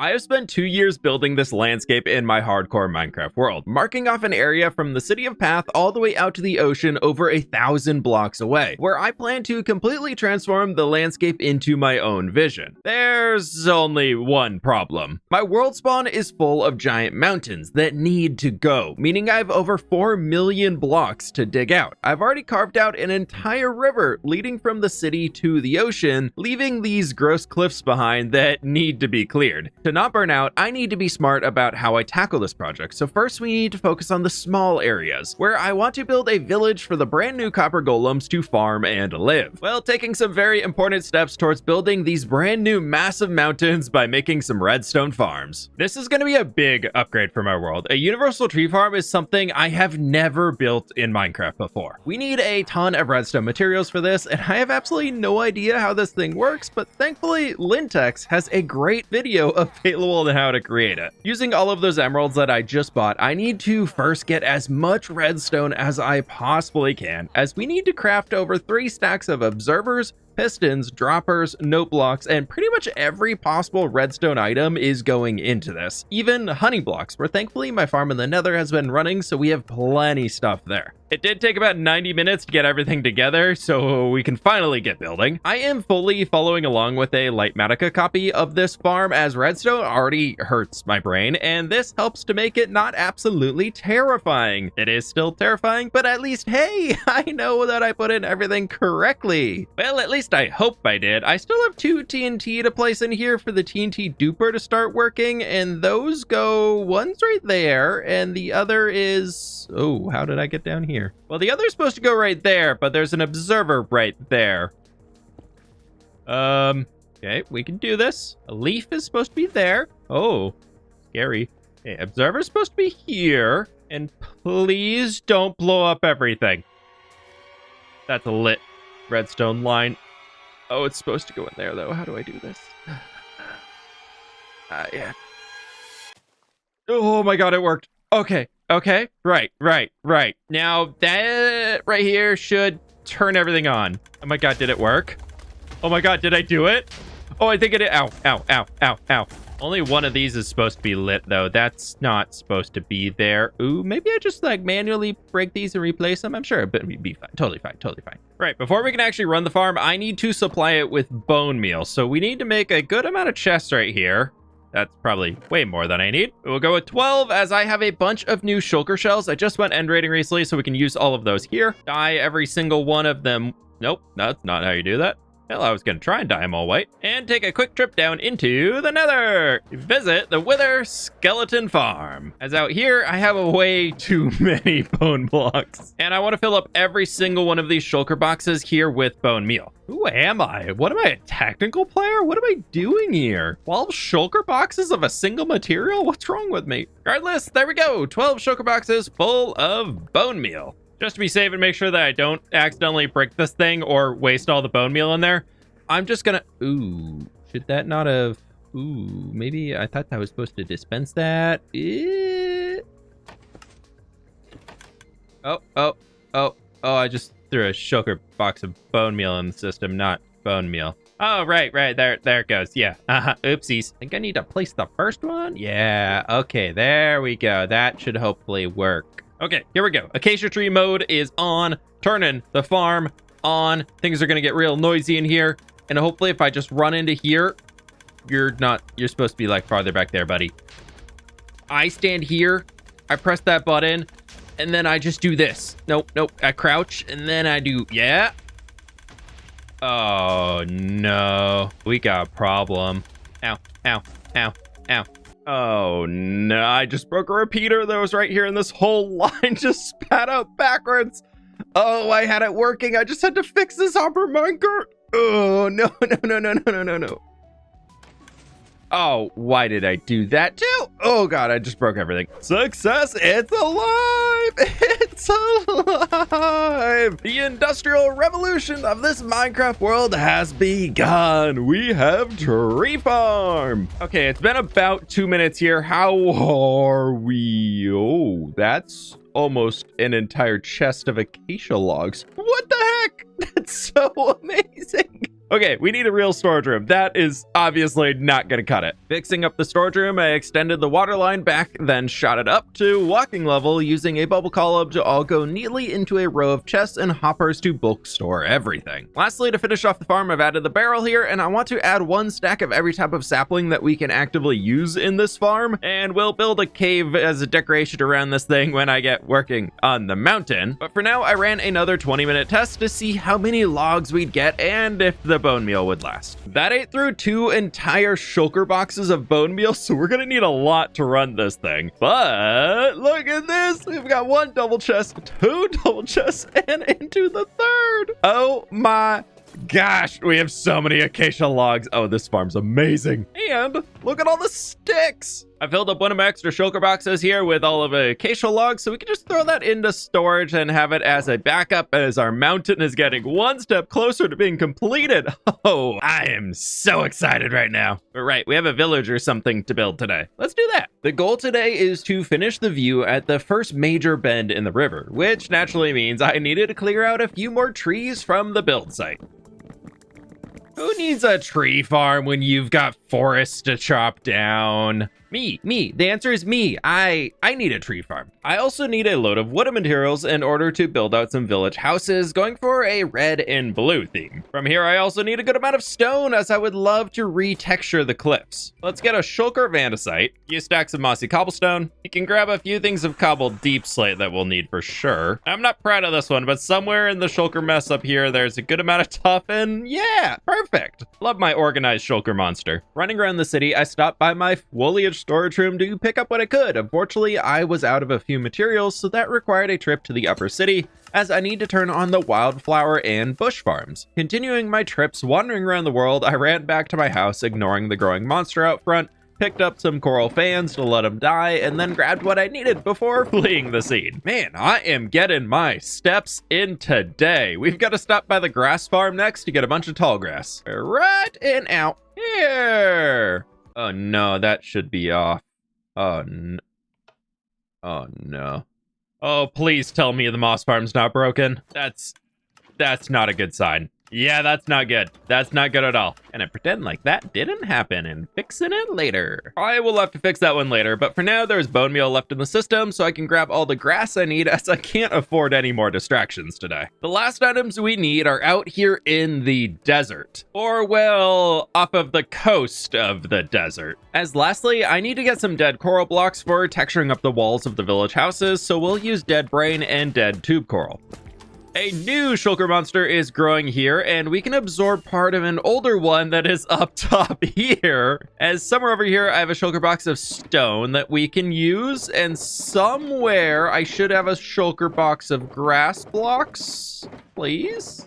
I have spent 2 years building this landscape in my hardcore Minecraft world, marking off an area from the city of Path all the way out to the ocean over 1,000 blocks away, where I plan to completely transform the landscape into my own vision. There's only one problem. My world spawn is full of giant mountains that need to go, meaning I have over 4 million blocks to dig out. I've already carved out an entire river leading from the city to the ocean, leaving these gross cliffs behind that need to be cleared. To not burn out, I need to be smart about how I tackle this project. So first we need to focus on the small areas, where I want to build a village for the brand new copper golems to farm and live, while taking some very important steps towards building these brand new massive mountains by making some redstone farms. This is going to be a big upgrade for my world. A universal tree farm is something I have never built in Minecraft before. We need a ton of redstone materials for this, and I have absolutely no idea how this thing works, but thankfully Lintex has a great video available on how to create it. Using all of those emeralds that I just bought, I need to first get as much redstone as I possibly can, as we need to craft over 3 stacks of observers, pistons, droppers, note blocks, and pretty much every possible redstone item is going into this. Even honey blocks, where thankfully my farm in the Nether has been running, so we have plenty stuff there. It did take about 90 minutes to get everything together, so we can finally get building. I am fully following along with a Lightmatica copy of this farm, as redstone already hurts my brain, and this helps to make it not absolutely terrifying. It is still terrifying, but at least, hey, I know that I put in everything correctly. Well, at least I hope I did. I still have 2 TNT to place in here for the TNT duper to start working, and those go, one's right there, and the other is, oh, how did I get down here? Well, the other's supposed to go right there, but there's an observer right there. Okay, we can do this. A leaf is supposed to be there. Oh, scary. Okay, observer's supposed to be here, and please don't blow up everything. That's a lit redstone line. Oh, it's supposed to go in there, though. How do I do this? Yeah. Oh my god, it worked. Okay. Right. Now, that right here should turn everything on. Oh my god, did it work? Oh my god, did I do it? Oh, I think it did. Ow. Only one of these is supposed to be lit, though. That's not supposed to be there. Ooh, maybe I just, like, manually break these and replace them. I'm sure it'd be fine. Totally fine. Right, before we can actually run the farm, I need to supply it with bone meal. So we need to make a good amount of chests right here. That's probably way more than I need. We'll go with 12, as I have a bunch of new shulker shells. I just went end raiding recently, so we can use all of those here. Dye every single one of them. Nope, that's not how you do that. Hell, I was gonna try and dye them all white. And take a quick trip down into the Nether. Visit the Wither Skeleton Farm. As out here, I have a way too many bone blocks. And I want to fill up every single one of these shulker boxes here with bone meal. Who am I? What am I, a technical player? What am I doing here? 12 shulker boxes of a single material? What's wrong with me? Regardless, there we go. 12 shulker boxes full of bone meal. Just to be safe and make sure that I don't accidentally break this thing or waste all the bone meal in there, I'm just gonna... Ooh, should that not have... Ooh, maybe I thought that was supposed to dispense that. Oh, I just threw a shulker box of bone meal in the system, not bone meal. Oh, right, there it goes. Yeah, oopsies. I think I need to place the first one. Yeah, okay, there we go. That should hopefully work. Okay, here we go. Acacia tree mode is on. Turning the farm on. Things are gonna get real noisy in here. And hopefully if I just run into here, you're supposed to be like farther back there, buddy. I stand here, I press that button, and then I just do this. Nope. I crouch, and then I do, yeah. Oh, no. We got a problem. Ow. Oh, no. I just broke a repeater that was right here, and this whole line just spat out backwards. Oh, I had it working. I just had to fix this hopper minecart. Oh, no. Oh, why did I do that too? Oh god, I just broke everything. Success, it's alive! It's alive! The industrial revolution of this Minecraft world has begun. We have tree farm. Okay, it's been about 2 minutes here. How are we? Oh, that's almost an entire chest of acacia logs. What the heck? That's so amazing. Okay, we need a real storage room. That is obviously not gonna cut it. Fixing up the storage room, I extended the water line back, then shot it up to walking level using a bubble column to all go neatly into a row of chests and hoppers to bulk store everything. Lastly, to finish off the farm, I've added the barrel here, and I want to add 1 stack of every type of sapling that we can actively use in this farm, and we'll build a cave as a decoration around this thing when I get working on the mountain. But for now, I ran another 20-minute test to see how many logs we'd get and if the bone meal would last. That ate through 2 entire shulker boxes of bone meal, so we're gonna need a lot to run this thing. But look at this, we've got 1 double chest, 2 double chests, and into the 3rd. Oh my gosh, we have so many acacia logs. Oh, this farm's amazing. And look at all the sticks. I filled up one of my extra shulker boxes here with all of the acacia logs, so we can just throw that into storage and have it as a backup as our mountain is getting 1 step closer to being completed. Oh, I am so excited right now. But right, we have a village or something to build today. Let's do that. The goal today is to finish the view at the first major bend in the river, which naturally means I needed to clear out a few more trees from the build site. Who needs a tree farm when you've got forests to chop down? Me. The answer is me. I need a tree farm. I also need a load of wooden materials in order to build out some village houses, going for a red and blue theme. From here, I also need a good amount of stone, as I would love to retexture the cliffs. Let's get a shulker of andesite, a few stacks of mossy cobblestone. You can grab a few things of cobbled deep slate that we'll need for sure. I'm not proud of this one, but somewhere in the shulker mess up here, there's a good amount of tuff, and yeah, perfect. Love my organized shulker monster. Running around the city, I stopped by my foliage storage room to pick up what I could. Unfortunately, I was out of a few materials, so that required a trip to the upper city, as I need to turn on the wildflower and bush farms. Continuing my trips wandering around the world, I ran back to my house, ignoring the growing monster out front, picked up some coral fans to let them die, and then grabbed what I needed before fleeing the scene. Man, I am getting my steps in today. We've got to stop by the grass farm next to get a bunch of tall grass. Right in out here. Oh no, that should be off. Oh no. Oh no. Oh, please tell me the moss farm's not broken. That's not a good sign. Yeah, that's not good. That's not good at all. And I pretend like that didn't happen and fixing it later. I will have to fix that one later, but for now there's bone meal left in the system, so I can grab all the grass I need, as I can't afford any more distractions today. The last items we need are out here in the desert, or well, off of the coast of the desert. As lastly, I need to get some dead coral blocks for texturing up the walls of the village houses, so we'll use dead brain and dead tube coral. A new shulker monster is growing here, and we can absorb part of an older one that is up top here. As somewhere over here, I have a shulker box of stone that we can use, and somewhere I should have a shulker box of grass blocks, please.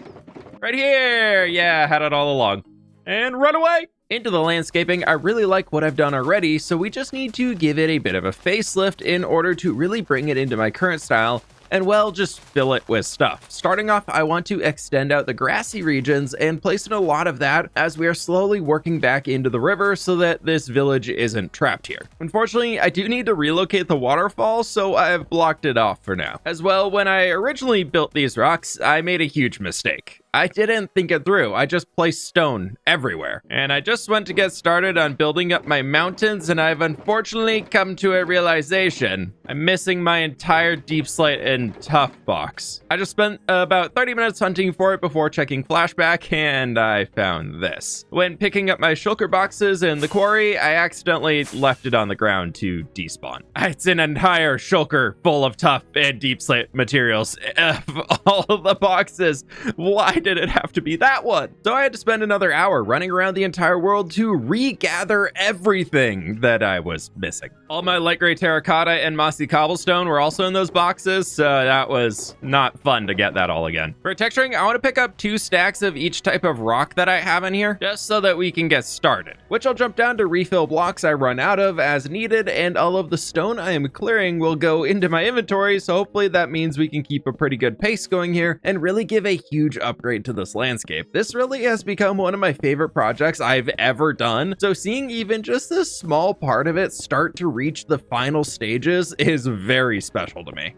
Right here. Yeah, had it all along. And run away. Into the landscaping, I really like what I've done already, so we just need to give it a bit of a facelift in order to really bring it into my current style, and well, just fill it with stuff. Starting off, I want to extend out the grassy regions and place in a lot of that as we are slowly working back into the river so that this village isn't trapped here. Unfortunately, I do need to relocate the waterfall, so I've blocked it off for now. As well, when I originally built these rocks, I made a huge mistake. I didn't think it through. I just placed stone everywhere. And I just went to get started on building up my mountains, and I've unfortunately come to a realization. I'm missing my entire deep slate and tuff box. I just spent about 30 minutes hunting for it before checking flashback, and I found this. When picking up my shulker boxes in the quarry, I accidentally left it on the ground to despawn. It's an entire shulker full of tuff and deep slate materials. All of the boxes. Why did it have to be that one? So I had to spend another hour running around the entire world to regather everything that I was missing. All my light gray terracotta and mossy cobblestone were also in those boxes, so that was not fun to get that all again. For texturing, I want to pick up 2 stacks of each type of rock that I have in here, just so that we can get started, which I'll jump down to refill blocks I run out of as needed, and all of the stone I am clearing will go into my inventory, so hopefully that means we can keep a pretty good pace going here and really give a huge upgrade to this landscape. This really has become one of my favorite projects I've ever done, so seeing even just this small part of it start to reach the final stages is very special to me.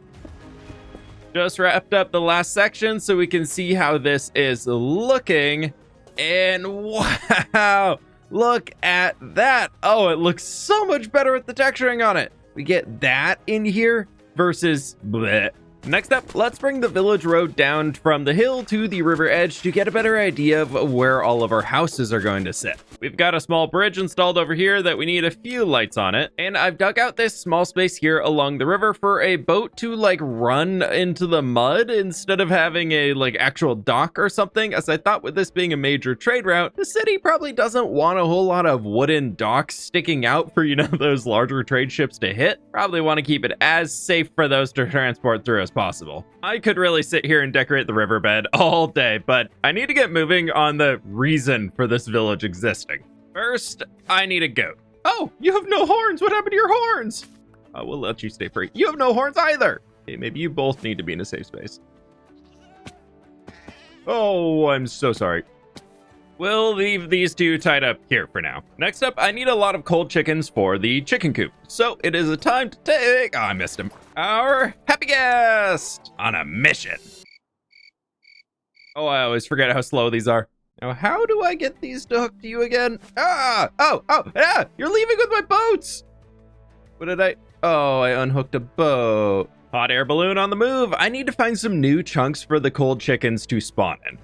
Just wrapped up the last section so we can see how this is looking. And wow, look at that. Oh, it looks so much better with the texturing on it. We get that in here versus bleh. Next up, let's bring the village road down from the hill to the river edge to get a better idea of where all of our houses are going to sit. We've got a small bridge installed over here that we need a few lights on it, and I've dug out this small space here along the river for a boat to like run into the mud instead of having a like actual dock or something, as I thought with this being a major trade route, the city probably doesn't want a whole lot of wooden docks sticking out for, you know, those larger trade ships to hit. Probably want to keep it as safe for those to transport through as possible. I could really sit here and decorate the riverbed all day, but I need to get moving on the reason for this village existing. First, I need a goat. Oh, you have no horns. What happened to your horns? We'll let you stay free. You have no horns either. Okay, maybe you both need to be in a safe space. Oh, I'm so sorry. We'll leave these two tied up here for now. Next up, I need a lot of cold chickens for the chicken coop. So it is a time to take, I missed him, our happy guest on a mission. Oh, I always forget how slow these are. Now, how do I get these to hook to you again? You're leaving with my boats. What did I, I unhooked a boat. Hot air balloon on the move. I need to find some new chunks for the cold chickens to spawn in.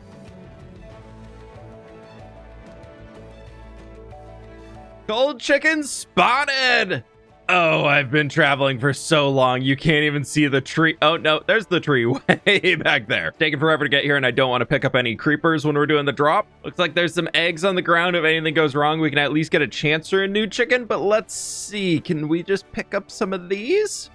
Cold chickens spotted! Oh, I've been traveling for so long, you can't even see the tree. Oh, no, there's the tree way back there. Taking forever to get here, and I don't want to pick up any creepers when we're doing the drop. Looks like there's some eggs on the ground. If anything goes wrong, we can at least get a chance for a new chicken, but let's see. Can we just pick up some of these?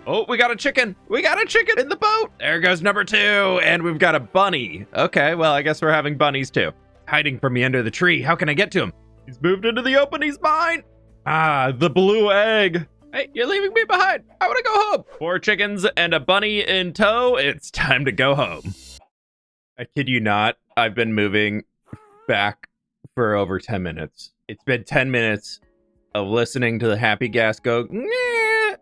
Oh, we got a chicken. We got a chicken in the boat. There goes number 2. And we've got a bunny. Okay, well, I guess we're having bunnies too. Hiding from me under the tree. How can I get to him? He's moved into the open. He's mine. Ah, the blue egg. Hey, you're leaving me behind. I want to go home. 4 chickens and a bunny in tow. It's time to go home. I kid you not. I've been moving back for over 10 minutes. It's been 10 minutes of listening to the happy gas go,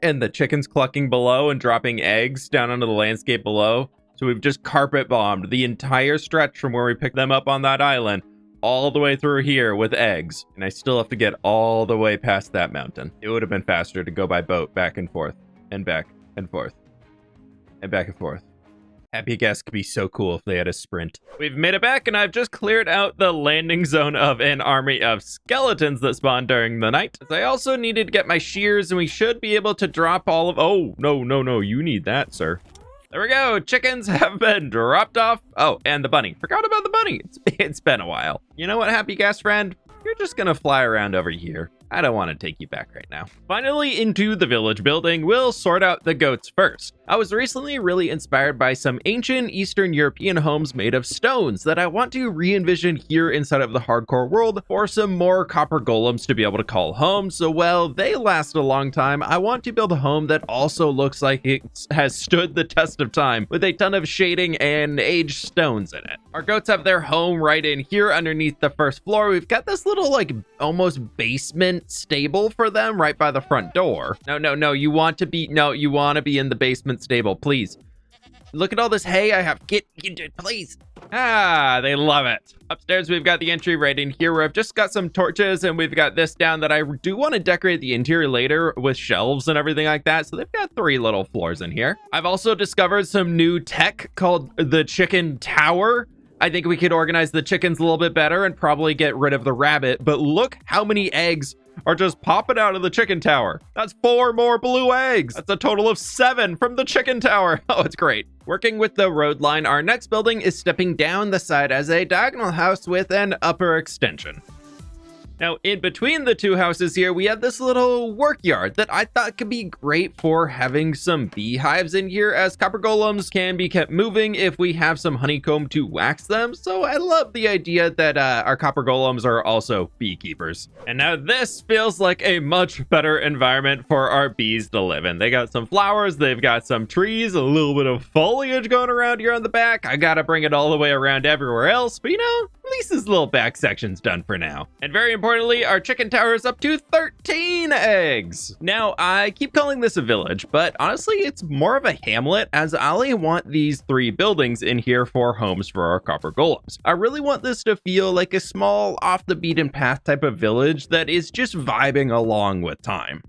and the chickens clucking below and dropping eggs down onto the landscape below. So we've just carpet bombed the entire stretch from where we picked them up on that island all the way through here with eggs. And I still have to get all the way past that mountain. It would have been faster to go by boat back and forth and back and forth and back and forth. Happy Guest could be so cool if they had a sprint. We've made it back, and I've just cleared out the landing zone of an army of skeletons that spawned during the night. I also needed to get my shears, and we should be able to drop all of... Oh, no, you need that, sir. There we go. Chickens have been dropped off. Oh, and the bunny. Forgot about the bunny. It's been a while. You know what, Happy Guest friend? You're just gonna fly around over here. I don't want to take you back right now. Finally, into the village building, we'll sort out the goats first. I was recently really inspired by some ancient Eastern European homes made of stones that I want to re-envision here inside of the hardcore world for some more copper golems to be able to call home. So while they last a long time, I want to build a home that also looks like it has stood the test of time with a ton of shading and aged stones in it. Our goats have their home right in here underneath the first floor. We've got this little like almost basement stable for them right by the front door. No, you want to be in the basement stable, please. Look at all this hay I have. Get please. Ah, they love it. Upstairs, we've got the entry right in here where I've just got some torches, and we've got this down that I do want to decorate the interior later with shelves and everything like that. So they've got 3 little floors in here. I've also discovered some new tech called the chicken tower. I think we could organize the chickens a little bit better and probably get rid of the rabbit, but look how many eggs are just popping out of the chicken tower. That's 4 more blue eggs. That's a total of 7 from the chicken tower. Oh, it's great. Working with the road line, our next building is stepping down the side as a diagonal house with an upper extension. Now, in between the 2 houses here, we have this little work yard that I thought could be great for having some beehives in here, as copper golems can be kept moving if we have some honeycomb to wax them. So I love the idea that our copper golems are also beekeepers. And now this feels like a much better environment for our bees to live in. They got some flowers, they've got some trees, a little bit of foliage going around here on the back. I gotta bring it all the way around everywhere else, but you know, at least his little back section's done for now. And very importantly, our chicken tower is up to 13 eggs. Now, I keep calling this a village, but honestly, it's more of a hamlet, as I only want these 3 buildings in here for homes for our copper golems. I really want this to feel like a small, off the beaten path type of village that is just vibing along with time.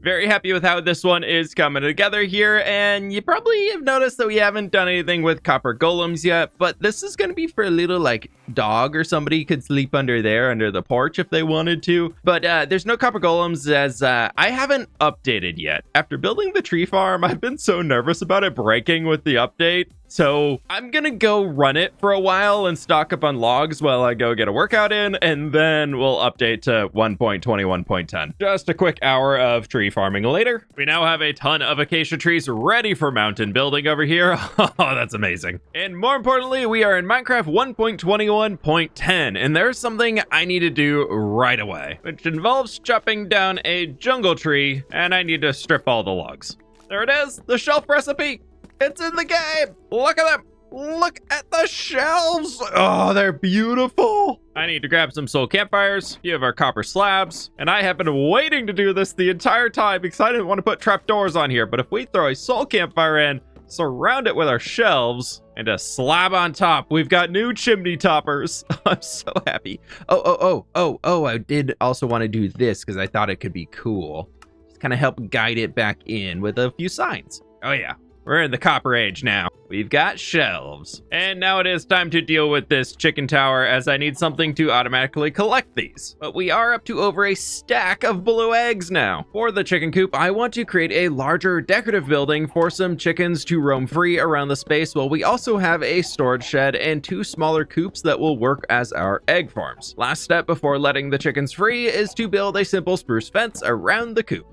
Very happy with how this one is coming together here, and you probably have noticed that we haven't done anything with copper golems yet, but this is going to be for a little like dog or somebody could sleep under there under the porch if they wanted to. But there's no copper golems, as I haven't updated yet. After building the tree farm, I've been so nervous about it breaking with the update. So I'm gonna go run it for a while and stock up on logs while I go get a workout in, and then we'll update to 1.21.10. Just a quick hour of tree farming later. We now have a ton of acacia trees ready for mountain building over here. Oh, that's amazing. And more importantly, we are in Minecraft 1.21.10, and there's something I need to do right away, which involves chopping down a jungle tree, and I need to strip all the logs. There it is, the shelf recipe. It's in the game. Look at them. Look at the shelves. Oh, they're beautiful. I need to grab some soul campfires, a few of our copper slabs, and I have been waiting to do this the entire time because I didn't want to put trapdoors on here. But if we throw a soul campfire in, surround it with our shelves, and a slab on top, we've got new chimney toppers. I'm so happy. Oh, I did also want to do this because I thought it could be cool. Just kind of help guide it back in with a few signs. Oh yeah. We're in the copper age now. We've got shelves. And now it is time to deal with this chicken tower, as I need something to automatically collect these. But we are up to over a stack of blue eggs now. For the chicken coop, I want to create a larger decorative building for some chickens to roam free around the space, while we also have a storage shed and 2 smaller coops that will work as our egg farms. Last step before letting the chickens free is to build a simple spruce fence around the coop.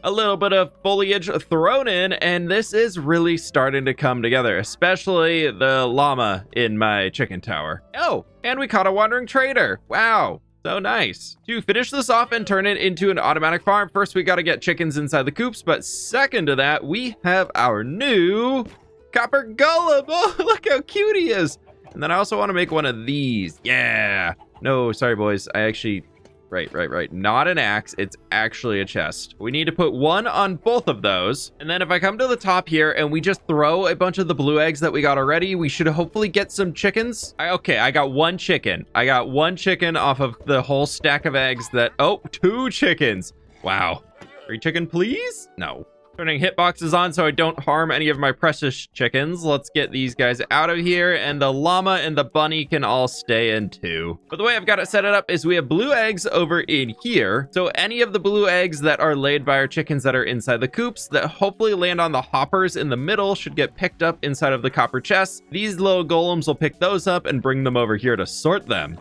A little bit of foliage thrown in, and this is really starting to come together, especially the llama in my chicken tower. Oh, and we caught a wandering trader. Wow, so nice. To finish this off and turn it into an automatic farm, first we got to get chickens inside the coops, but second to that, we have our new copper golem. Oh, look how cute he is. And then I also want to make one of these. Yeah. No, sorry, boys. I actually... Right. Not an axe. It's actually a chest. We need to put one on both of those. And then if I come to the top here and we just throw a bunch of the blue eggs that we got already, we should hopefully get some chickens. Okay, I got 1 chicken. I got 1 chicken off of the whole stack of eggs that... Oh, 2 chickens. Wow. 3 chicken, please? No. Turning hitboxes on so I don't harm any of my precious chickens. Let's get these guys out of here, and the llama and the bunny can all stay in too. But the way I've got it set it up is we have blue eggs over in here. So any of the blue eggs that are laid by our chickens that are inside the coops that hopefully land on the hoppers in the middle should get picked up inside of the copper chests. These little golems will pick those up and bring them over here to sort them.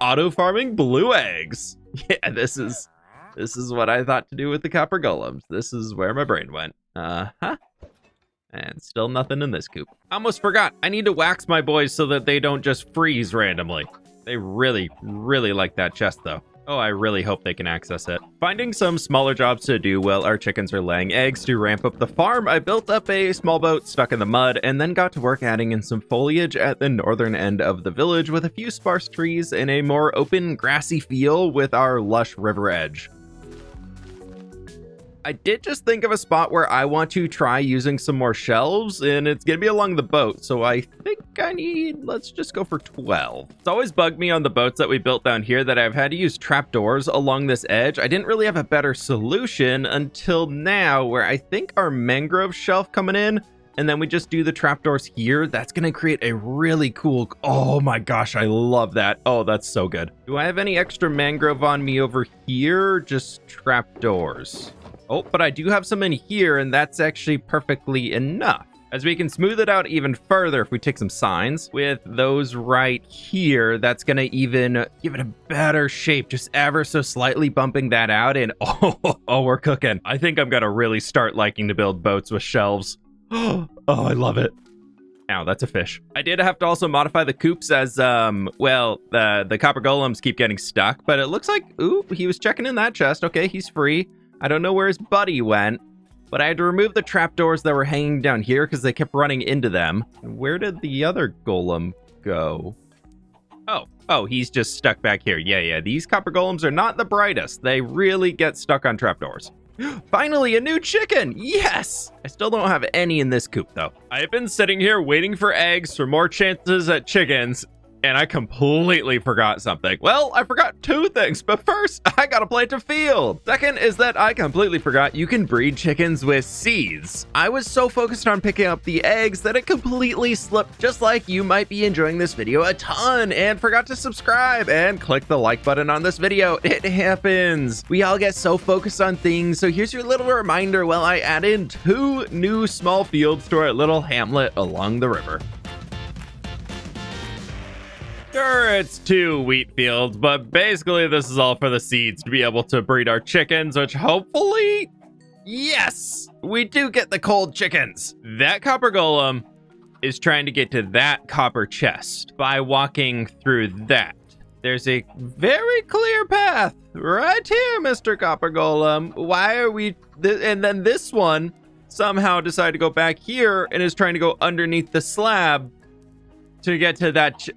Auto farming blue eggs. Yeah, this is what I thought to do with the copper golems. This is where my brain went. And still nothing in this coop. I almost forgot. I need to wax my boys so that they don't just freeze randomly. They really, really like that chest, though. Oh, I really hope they can access it. Finding some smaller jobs to do while our chickens are laying eggs to ramp up the farm, I built up a small boat stuck in the mud and then got to work adding in some foliage at the northern end of the village with a few sparse trees and a more open, grassy feel with our lush river edge. I did just think of a spot where I want to try using some more shelves, and it's gonna be along the boat, so I think let's just go for 12. It's always bugged me on the boats that we built down here that I've had to use trapdoors along this edge. I didn't really have a better solution until now, where I think our mangrove shelf coming in, and then we just do the trapdoors here. That's gonna create a really cool... Oh my gosh, I love that. Oh, that's so good. Do I have any extra mangrove on me over here? Just trapdoors. Oh, but I do have some in here, and that's actually perfectly enough. As we can smooth it out even further if we take some signs. With those right here, that's gonna even give it a better shape, just ever so slightly bumping that out, and oh, we're cooking. I think I'm gonna really start liking to build boats with shelves. Oh, I love it. Ow, that's a fish. I did have to also modify the coops as, the copper golems keep getting stuck, but it looks like, ooh, he was checking in that chest. Okay, he's free. I don't know where his buddy went. but I had to remove the trapdoors that were hanging down here because they kept running into them. Where did the other golem go? Oh, he's just stuck back here. Yeah, these copper golems are not the brightest. They really get stuck on trapdoors. Finally, a new chicken! Yes! I still don't have any in this coop, though. I've been sitting here waiting for eggs for more chances at chickens, and I completely forgot something. Well, I forgot two things, but first, I gotta plant a field. Second is that I completely forgot you can breed chickens with seeds. I was so focused on picking up the eggs that it completely slipped, just like you might be enjoying this video a ton and forgot to subscribe and click the like button on this video. It happens. We all get so focused on things, so here's your little reminder while I add in 2 new small fields to our little hamlet along the river. Sure, it's 2 wheat fields, but basically this is all for the seeds to be able to breed our chickens, which hopefully, yes, we do get the cold chickens. That copper golem is trying to get to that copper chest by walking through that. There's a very clear path right here, Mr. Copper Golem. Why are we... and then this one somehow decided to go back here and is trying to go underneath the slab to get to that...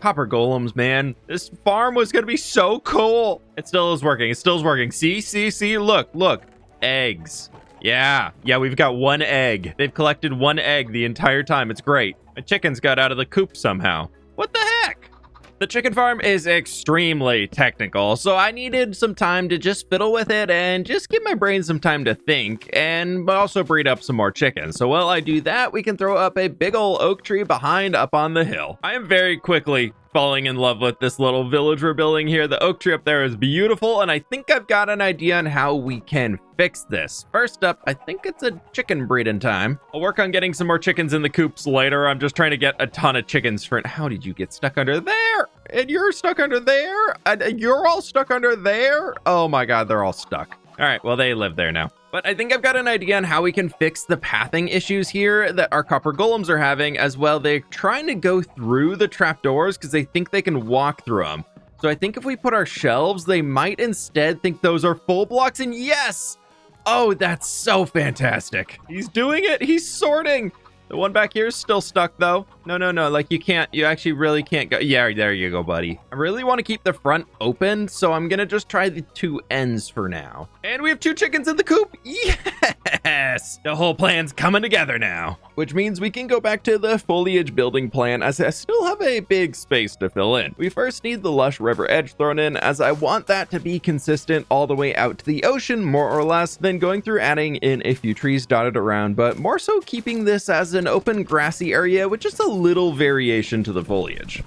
Copper golems, man. This farm was gonna be so cool. It still is working. It still is working. See, look. Eggs. Yeah, we've got 1 egg. They've collected 1 egg the entire time. It's great. My chickens got out of the coop somehow. What the heck? The chicken farm is extremely technical, so I needed some time to just fiddle with it and just give my brain some time to think and also breed up some more chickens. So while I do that, we can throw up a big ol' oak tree behind up on the hill. I am very quickly falling in love with this little village we're building here. The oak tree up there is beautiful, and I think I've got an idea on how we can fix this. First up, I think it's a chicken breeding time. I'll work on getting some more chickens in the coops later. I'm just trying to get a ton of chickens for it. How did you get stuck under there? And you're stuck under there? And you're all stuck under there? Oh my god, they're all stuck. All right, well, they live there now. But I think I've got an idea on how we can fix the pathing issues here that our copper golems are having as well. They're trying to go through the trapdoors because they think they can walk through them. So I think if we put our shelves, they might instead think those are full blocks. And yes! Oh, that's so fantastic. He's doing it. He's sorting. The one back here is still stuck, though. No. Like, you actually really can't go. Yeah, there you go, buddy. I really want to keep the front open, so I'm going to just try the 2 ends for now. And we have 2 chickens in the coop. Yes! The whole plan's coming together now. Which means we can go back to the foliage building plan, as I still have a big space to fill in. We first need the lush river edge thrown in, as I want that to be consistent all the way out to the ocean, more or less, then going through adding in a few trees dotted around, but more so keeping this as an open grassy area with just a little variation to the foliage.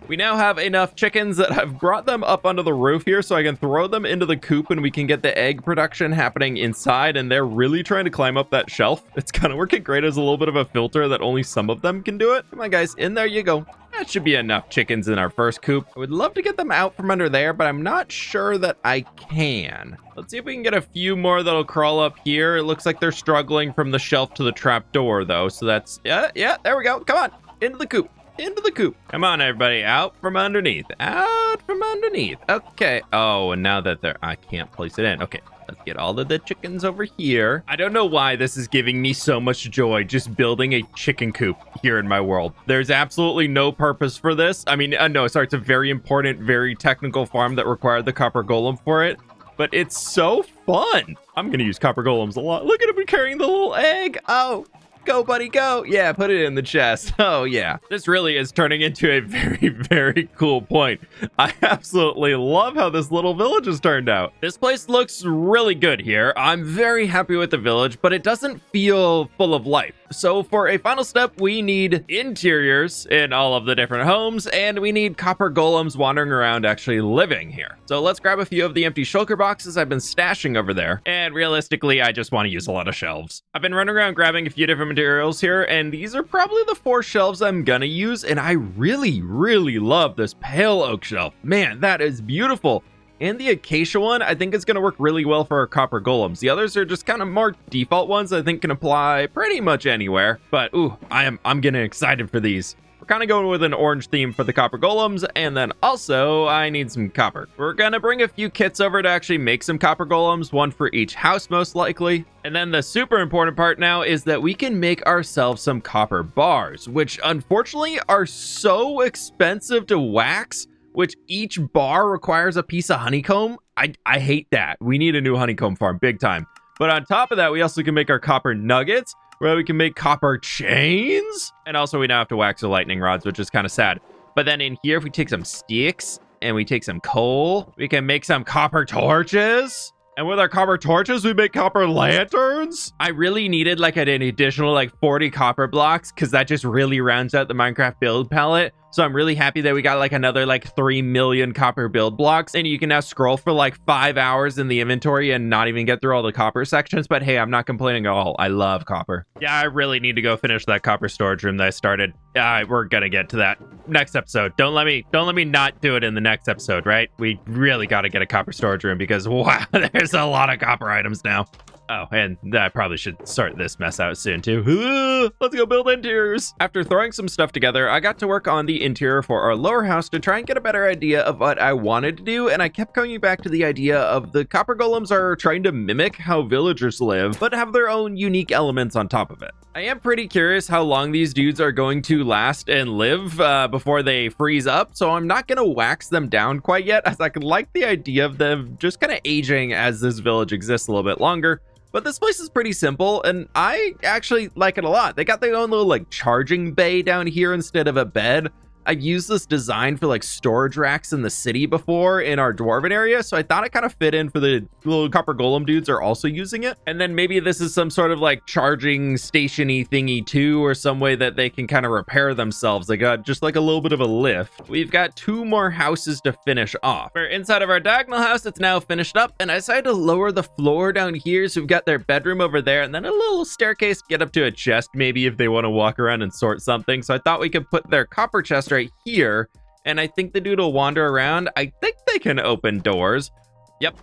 We now have enough chickens that I've brought them up onto the roof here so I can throw them into the coop and we can get the egg production happening inside, and they're really trying to climb up that shelf. It's kind of working great as a little bit of a filter that only some of them can do it. Come on, guys, in there you go. That should be enough chickens in our first coop. I would love to get them out from under there, but I'm not sure that I can. Let's see if we can get a few more that'll crawl up here. It looks like they're struggling from the shelf to the trap door, though. So that's, yeah, there we go. Come on, into the coop. Into the coop. Come on, everybody, out from underneath. Out from underneath. Okay. Oh, and now that I can't place it in. Okay, let's get all of the chickens over here. I don't know why this is giving me so much joy, just building a chicken coop here in my world. There's absolutely no purpose for this. I mean, no, sorry, it's a very important, very technical farm that required the copper golem for it. But it's so fun. I'm going to use copper golems a lot. Look at him carrying the little egg. Oh. Go, buddy, go. Yeah, put it in the chest. Oh, yeah. This really is turning into a very, very cool point. I absolutely love how this little village has turned out. This place looks really good here. I'm very happy with the village, but it doesn't feel full of life. So for a final step, we need interiors in all of the different homes, and we need copper golems wandering around actually living here. So let's grab a few of the empty shulker boxes I've been stashing over there. And realistically, I just want to use a lot of shelves. I've been running around grabbing a few different materials here, and these are probably the 4 shelves I'm gonna use, and I really, really love this pale oak shelf. Man, that is beautiful. And the acacia one, I think is going to work really well for our copper golems. The others are just kind of more default ones I think can apply pretty much anywhere. But, ooh, I'm getting excited for these. We're kind of going with an orange theme for the copper golems, and then also I need some copper. We're gonna bring a few kits over to actually make some copper golems, one for each house most likely. And then the super important part now is that we can make ourselves some copper bars, which unfortunately are so expensive to wax, which each bar requires a piece of honeycomb. I hate that. We need a new honeycomb farm, big time. But on top of that, we also can make our copper nuggets, where we can make copper chains. And also we now have to wax the lightning rods, which is kind of sad. But then in here, if we take some sticks and we take some coal, we can make some copper torches. And with our copper torches, we make copper lanterns. I really needed like an additional like 40 copper blocks because that just really rounds out the Minecraft build palette. So I'm really happy that we got like another like 3 million copper build blocks. And you can now scroll for like 5 hours in the inventory and not even get through all the copper sections. But hey, I'm not complaining at all. I love copper. Yeah, I really need to go finish that copper storage room that I started. We're gonna get to that next episode. Don't let me not do it in the next episode, right? We really got to get a copper storage room because wow, there's a lot of copper items now. Oh, and I probably should sort this mess out soon too. Let's go build interiors. After throwing some stuff together, I got to work on the interior for our lower house to try and get a better idea of what I wanted to do, and I kept coming back to the idea of the copper golems are trying to mimic how villagers live, but have their own unique elements on top of it. I am pretty curious how long these dudes are going to last and live before they freeze up, so I'm not going to wax them down quite yet, as I could like the idea of them just kind of aging as this village exists a little bit longer. But this place is pretty simple, and I actually like it a lot. They got their own little like charging bay down here instead of a bed. I've used this design for like storage racks in the city before in our dwarven area, so I thought it kind of fit in for the little copper golem dudes are also using it. And then maybe this is some sort of like charging stationy thingy too, or some way that they can kind of repair themselves. They got just like a little bit of a lift. We've got 2 more houses to finish off. We're inside of our diagonal house. It's now finished up, and I decided to lower the floor down here. So we've got their bedroom over there, and then a little staircase to get up to a chest, maybe if they want to walk around and sort something. So I thought we could put their copper chest right here, and I think the dude will wander around. I think they can open doors. Yep,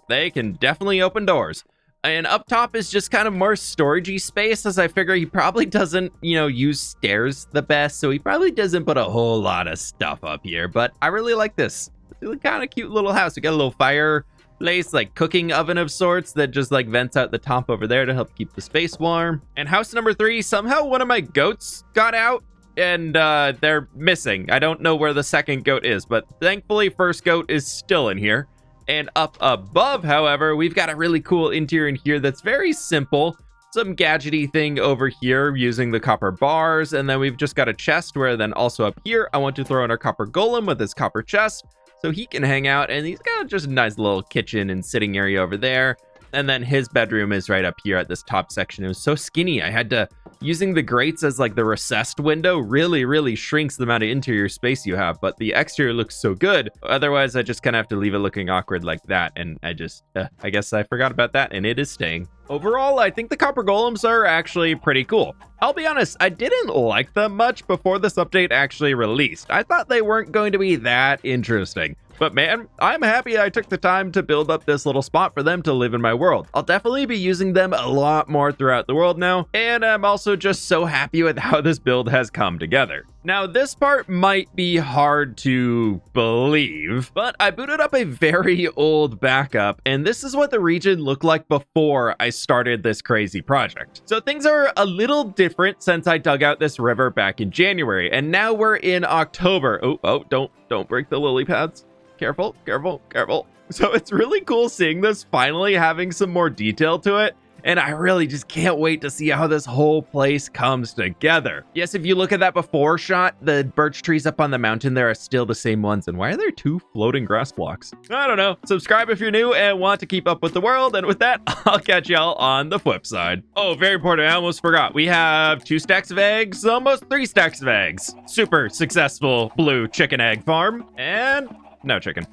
they can definitely open doors. And up top is just kind of more storagey space, as I figure he probably doesn't, use stairs the best, so he probably doesn't put a whole lot of stuff up here. But I really like this. It's a kind of cute little house. We got a little fireplace, like cooking oven of sorts that just like vents out the top over there to help keep the space warm. And house number 3, somehow one of my goats got out, and they're missing. I don't know where the second goat is, but thankfully first goat is still in here. And up above, however, we've got a really cool interior in here that's very simple. Some gadgety thing over here using the copper bars, and then we've just got a chest where then also up here I want to throw in our copper golem with his copper chest so he can hang out, and he's got just a nice little kitchen and sitting area over there. And then his bedroom is right up here at this top section. It was so skinny. I had to, using the grates as like the recessed window really shrinks the amount of interior space you have, but the exterior looks so good. Otherwise, I just kind of have to leave it looking awkward like that. And I guess I forgot about that, and it is staying. Overall, I think the copper golems are actually pretty cool. I'll be honest, I didn't like them much before this update actually released. I thought they weren't going to be that interesting. But man, I'm happy I took the time to build up this little spot for them to live in my world. I'll definitely be using them a lot more throughout the world now, and I'm also just so happy with how this build has come together. Now, this part might be hard to believe, but I booted up a very old backup, and this is what the region looked like before I started this crazy project. So things are a little different since I dug out this river back in January, and now we're in October. Oh, don't break the lily pads. Careful. So it's really cool seeing this finally having some more detail to it. And I really just can't wait to see how this whole place comes together. Yes, if you look at that before shot, the birch trees up on the mountain there are still the same ones. And why are there 2 floating grass blocks? I don't know. Subscribe if you're new and want to keep up with the world. And with that, I'll catch y'all on the flip side. Oh, very important. I almost forgot. We have 2 stacks of eggs, almost 3 stacks of eggs. Super successful blue chicken egg farm. And no chicken.